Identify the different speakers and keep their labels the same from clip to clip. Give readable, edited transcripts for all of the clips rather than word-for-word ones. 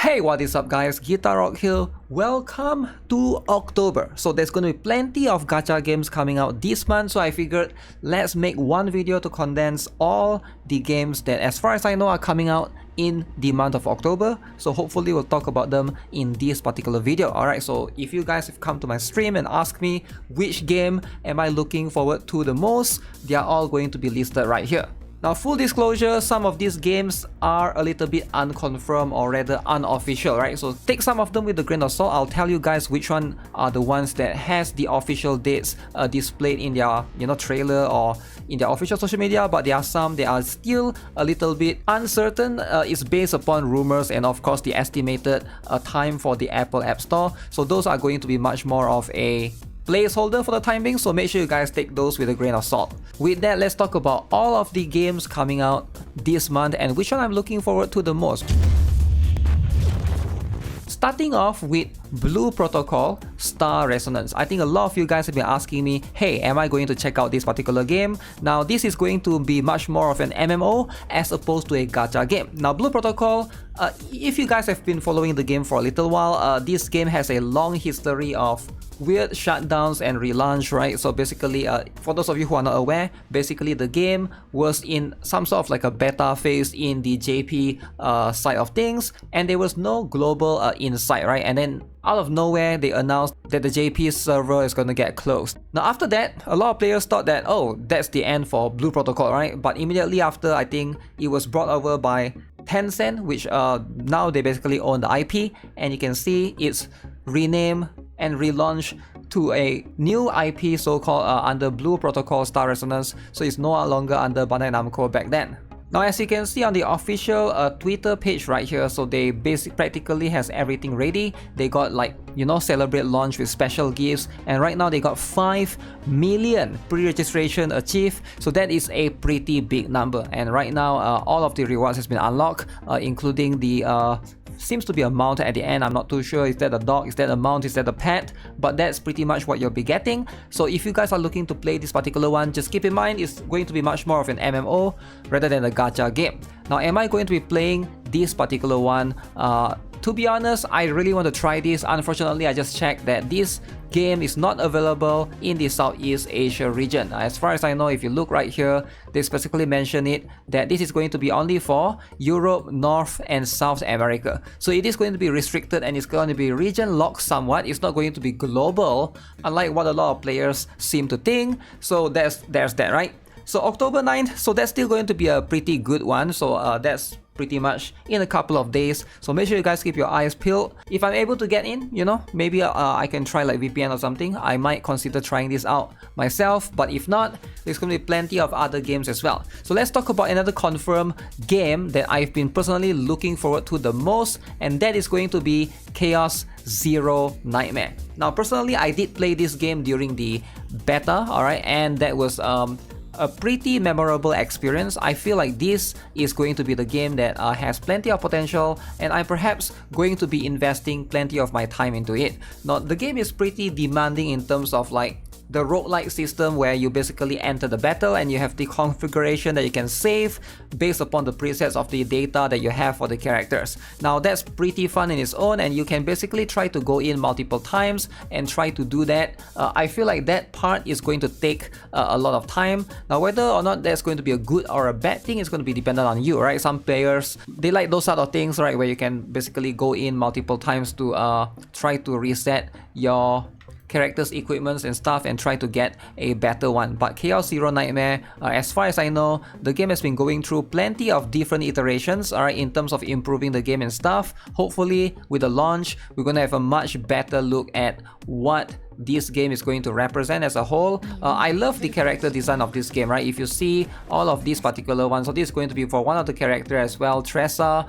Speaker 1: Hey, what is up guys, GuitarRock here. Welcome to October. So there's going to be plenty of gacha games coming out this month, so I figured let's make one video to condense all the games that as far as I know are coming out in the month of October. So hopefully we'll talk about them in this particular video. Alright, so if you guys have come to my stream and asked me which game am I looking forward to the most, they are all going to be listed right here. Now, full disclosure, some of these games are a little bit unconfirmed or rather unofficial, right? So take some of them with a grain of salt. I'll tell you guys which one are the ones that has the official dates displayed in their trailer or in their official social media, but there are some that are still a little bit uncertain. It's based upon rumors and of course the estimated time for the Apple App Store. So those are going to be much more of a placeholder for the time being, so make sure you guys take those with a grain of salt. With that, let's talk about all of the games coming out this month and which one I'm looking forward to the most. Starting off with Blue Protocol Star Resonance. I think a lot of you guys have been asking me, hey, am I going to check out this particular game? Now, this is going to be much more of an MMO as opposed to a gacha game. Now, Blue Protocol, if you guys have been following the game for a little while, this game has a long history of weird shutdowns and relaunch, right? So basically, for those of you who are not aware, basically the game was in some sort of like a beta phase in the JP side of things, and there was no global insight, right? And then out of nowhere, they announced that the JP server is going to get closed. Now after that, a lot of players thought that, oh, that's the end for Blue Protocol, right? But immediately after, I think it was brought over by Tencent, which now they basically own the IP, and you can see it's renamed and relaunched to a new IP so-called under Blue Protocol Star Resonance, so it's no longer under Bandai Namco back then. Now, as you can see on the official Twitter page right here, so they practically has everything ready. They got celebrate launch with special gifts, and right now they got 5 million pre-registration achieved, so that is a pretty big number. And right now all of the rewards has been unlocked, including the seems to be a mount at the end. I'm not too sure, is that a dog, is that a mount, is that a pet, but that's pretty much what you'll be getting. So if you guys are looking to play this particular one, just keep in mind it's going to be much more of an MMO rather than a gacha game. Now, am I going to be playing this particular one? To be honest, I really want to try this. Unfortunately, I just checked that this game is not available in the Southeast Asia region. As far as I know, if you look right here, they specifically mention it that this is going to be only for Europe, North and South America. So it is going to be restricted and it's going to be region locked somewhat. It's not going to be global, unlike what a lot of players seem to think. So there's that, right? So October 9th, so that's still going to be a pretty good one. So that's pretty much in a couple of days, so make sure you guys keep your eyes peeled. If I'm able to get in, maybe I can try like VPN or something. I might consider trying this out myself, but if not, there's going to be plenty of other games as well. So let's talk about another confirmed game that I've been personally looking forward to the most, and that is going to be Chaos Zero Nightmare. Now personally, I did play this game during the beta, alright, and that was a pretty memorable experience. I feel like this is going to be the game that has plenty of potential, and I'm perhaps going to be investing plenty of my time into it. Now, the game is pretty demanding in terms of like the roguelike system, where you basically enter the battle and you have the configuration that you can save based upon the presets of the data that you have for the characters. Now that's pretty fun in its own, and you can basically try to go in multiple times and try to do that. I feel like that part is going to take a lot of time. Now whether or not that's going to be a good or a bad thing is going to be dependent on you, right? Some players, they like those sort of things, right, where you can basically go in multiple times to try to reset your characters, equipments and stuff and try to get a better one. But Chaos Zero Nightmare, as far as I know, the game has been going through plenty of different iterations, alright, in terms of improving the game and stuff. Hopefully with the launch, we're gonna have a much better look at what this game is going to represent as a whole. I love the character design of this game, right? If you see all of these particular ones, so this is going to be for one of the characters as well, Tressa.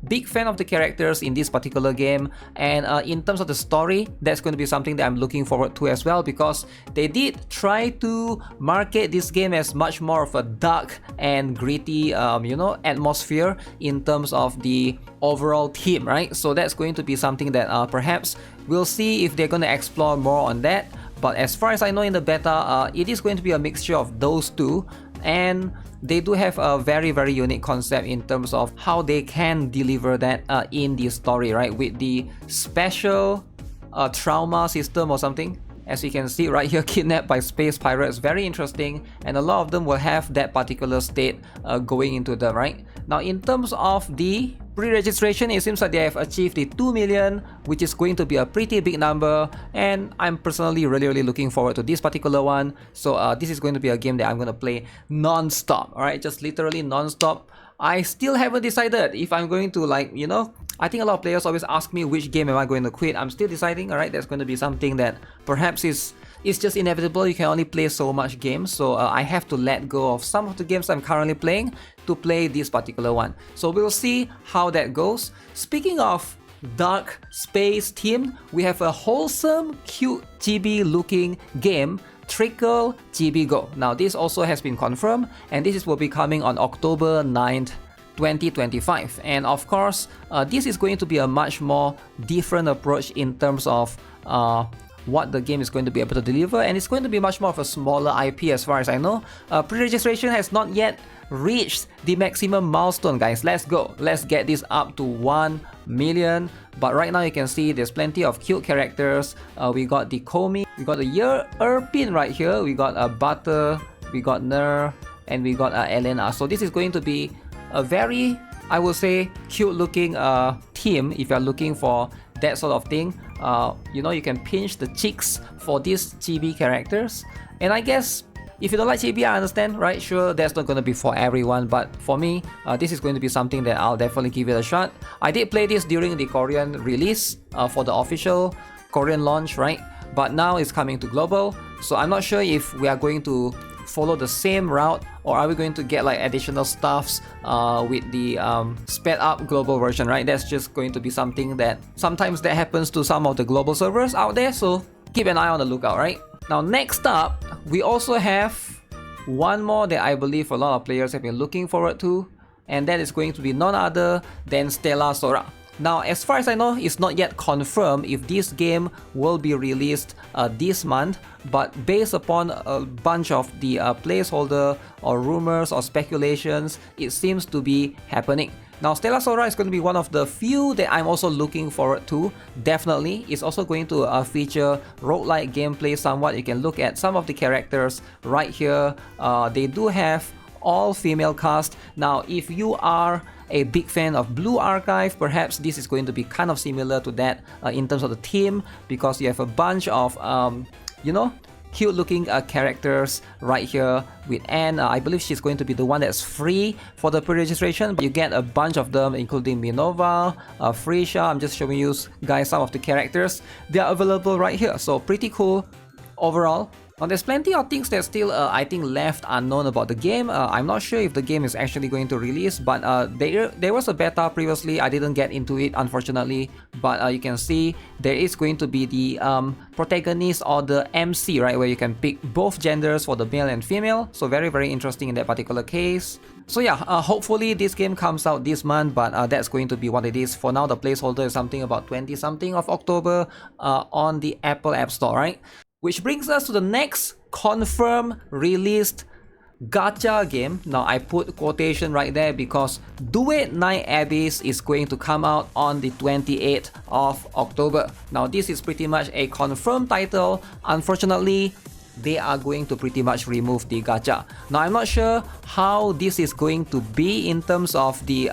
Speaker 1: Big fan of the characters in this particular game, and in terms of the story, that's going to be something that I'm looking forward to as well, because they did try to market this game as much more of a dark and gritty atmosphere in terms of the overall theme, right? So that's going to be something that perhaps we'll see if they're going to explore more on that. But as far as I know in the beta, it is going to be a mixture of those two, and they do have a very unique concept in terms of how they can deliver that in the story, right? With the special trauma system or something. As you can see right here, kidnapped by space pirates, very interesting, and a lot of them will have that particular state going into them, right? Now in terms of the pre-registration, it seems like they have achieved the 2 million, which is going to be a pretty big number, and I'm personally really looking forward to this particular one. So this is going to be a game that I'm going to play non-stop, alright, just literally non-stop. I still haven't decided if I'm going to, like, you know, I think a lot of players always ask me which game am I going to quit. I'm still deciding, alright, there's going to be something that perhaps is just inevitable. You can only play so much games, so I have to let go of some of the games I'm currently playing to play this particular one. So we'll see how that goes. Speaking of dark space theme, we have a wholesome, cute, chibi looking game, Trickcal ReVIVE Go. Now this also has been confirmed, and this will be coming on October 9th, 2025. And of course, this is going to be a much more different approach in terms of what the game is going to be able to deliver, and it's going to be much more of a smaller IP as far as I know. Pre-registration has not yet reached the maximum milestone, guys. Let's go. Let's get this up to 1 million. But right now you can see there's plenty of cute characters. We got the Komi, we got the Erpin right here, we got a Butter, we got Ner, and we got Elena. So this is going to be a very, I would say, cute looking theme if you're looking for that sort of thing. You know, you can pinch the cheeks for these chibi characters, and I guess if you don't like chibi, I understand, right? Sure, that's not going to be for everyone, but for me, this is going to be something that I'll definitely give it a shot. I did play this during the Korean release for the official Korean launch, right? But now it's coming to global, so I'm not sure if we are going to follow the same route, or are we going to get like additional stuffs with the sped up global version, right? That's just going to be something that sometimes that happens to some of the global servers out there, so keep an eye on the lookout, right? Now next up, we also have one more that I believe a lot of players have been looking forward to, and that is going to be none other than Stella Sora. Now, as far as I know, it's not yet confirmed if this game will be released this month, but based upon a bunch of the placeholder or rumors or speculations, it seems to be happening. Now, Stella Sora is going to be one of the few that I'm also looking forward to. Definitely, it's also going to feature roguelike gameplay somewhat. You can look at some of the characters right here. They do have all female cast. Now, if you are a big fan of Blue Archive, perhaps this is going to be kind of similar to that in terms of the theme, because you have a bunch of you know, cute looking characters right here with Anne. I believe she's going to be the one that's free for the pre-registration, but you get a bunch of them, including Minova, Frisha. I'm just showing you guys some of the characters. They are available right here, so pretty cool overall. Now, there's plenty of things that still, I think, left unknown about the game. I'm not sure if the game is actually going to release, but there was a beta previously. I didn't get into it, unfortunately. But you can see there is going to be the protagonist or the MC, right, where you can pick both genders for the male and female. So very interesting in that particular case. So yeah, hopefully this game comes out this month, but that's going to be what it is. For now, the placeholder is something about 20-something of October on the Apple App Store, right? Which brings us to the next confirmed released gacha game. Now I put quotation right there because Duet Night Abyss is going to come out on the 28th of October. Now this is pretty much a confirmed title. Unfortunately, they are going to pretty much remove the gacha. Now I'm not sure how this is going to be in terms of the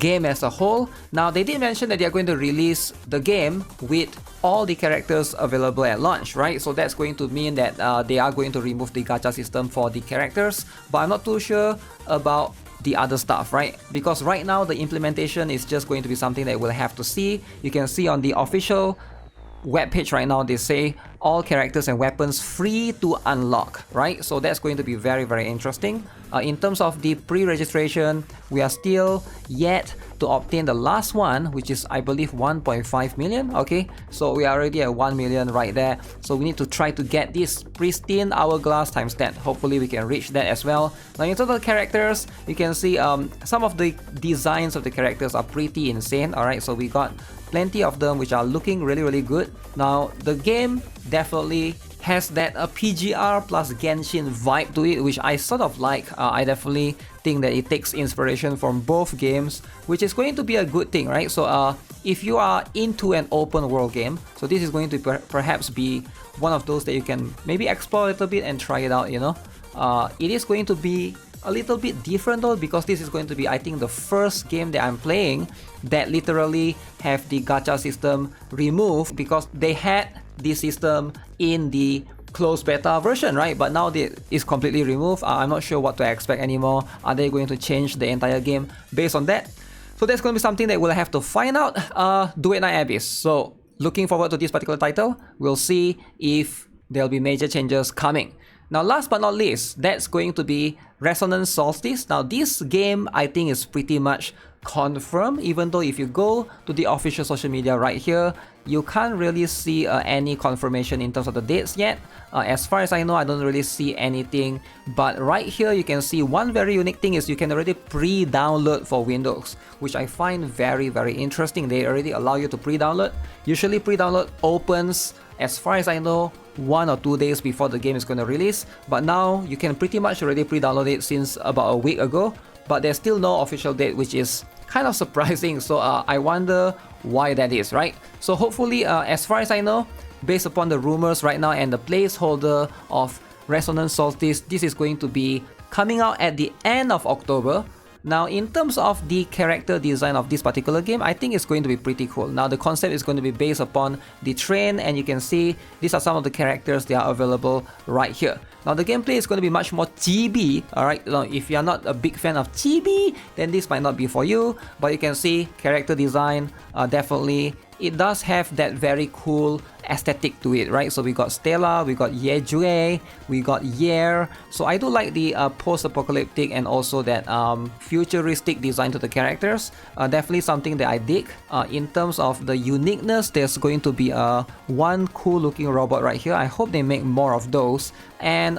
Speaker 1: game as a whole. Now they did mention that they are going to release the game with all the characters available at launch, right? So that's going to mean that they are going to remove the gacha system for the characters, but I'm not too sure about the other stuff, right? Because right now the implementation is just going to be something that we'll have to see. You can see on the official webpage right now, they say all characters and weapons free to unlock, right? So that's going to be very interesting. In terms of the pre-registration, we are still yet to obtain the last one, which is, I believe, 1.5 million. Okay, so we are already at 1 million right there. So we need to try to get this pristine hourglass times 10. Hopefully we can reach that as well. Now in terms of the characters, you can see some of the designs of the characters are pretty insane. Alright, so we got plenty of them which are looking really good. Now the game definitely has that PGR plus Genshin vibe to it, which I sort of like. I definitely think that it takes inspiration from both games, which is going to be a good thing, right? So if you are into an open world game, so this is going to perhaps be one of those that you can maybe explore a little bit and try it out, you know. It is going to be a little bit different though, because this is going to be, I think, the first game that I'm playing that literally have the gacha system removed, because they had this system in the closed beta version, right? But now it is completely removed. I'm not sure what to expect anymore. Are they going to change the entire game based on that? So that's going to be something that we'll have to find out. Duet Night Abyss. So looking forward to this particular title. We'll see if there'll be major changes coming. Now, last but not least, that's going to be Resonance Solstice. Now, this game I think is pretty much confirmed, even though if you go to the official social media right here, you can't really see any confirmation in terms of the dates yet. As far as I know, I don't really see anything, but right here you can see one very unique thing is you can already pre-download for Windows, which I find very, very interesting. They already allow you to pre-download. Usually pre-download opens, as far as I know, 1 or 2 days before the game is going to release, but now you can pretty much already pre-download it since about a week ago, but there's still no official date, which is kind of surprising. So I wonder why that is, right? So hopefully, as far as I know, based upon the rumors right now and the placeholder of Resonance Solstice, this is going to be coming out at the end of October. Now, in terms of the character design of this particular game, I think it's going to be pretty cool. Now, the concept is going to be based upon the train, and you can see these are some of the characters that are available right here. Now, the gameplay is going to be much more chibi, alright? Now, if you're not a big fan of chibi, then this might not be for you, but you can see character design, definitely. It does have that very cool aesthetic to it, right? So we got Stella, we got Yejue, we got Yer. So I do like the post-apocalyptic and also that futuristic design to the characters. Definitely something that I dig. In terms of the uniqueness, there's going to be one cool looking robot right here. I hope they make more of those. And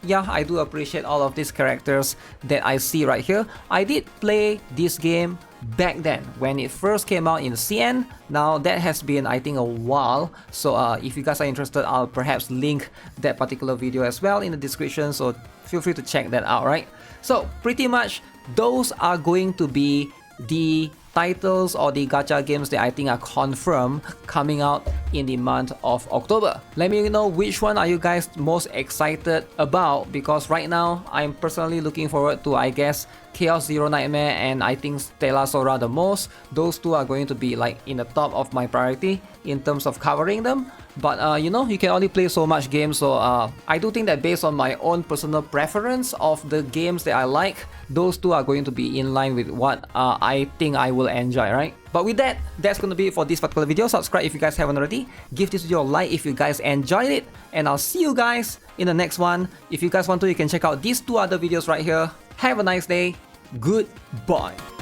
Speaker 1: yeah, I do appreciate all of these characters that I see right here. I did play this game back then when it first came out in CN. Now that has been, I think, a while. So if you guys are interested, I'll perhaps link that particular video as well in the description, so feel free to check that out, right? So pretty much those are going to be the titles or the gacha games that I think are confirmed coming out in the month of October. Let me know which one are you guys most excited about, because right now I'm personally looking forward to, I guess, Chaos Zero Nightmare and I think Stella Sora the most. Those two are going to be like in the top of my priority in terms of covering them. But you know, you can only play so much games, so I do think that based on my own personal preference of the games that I like, those two are going to be in line with what I think I will enjoy, right? But with that, that's going to be it for this particular video. Subscribe if you guys haven't already. Give this video a like if you guys enjoyed it. And I'll see you guys in the next one. If you guys want to, you can check out these two other videos right here. Have a nice day. Goodbye.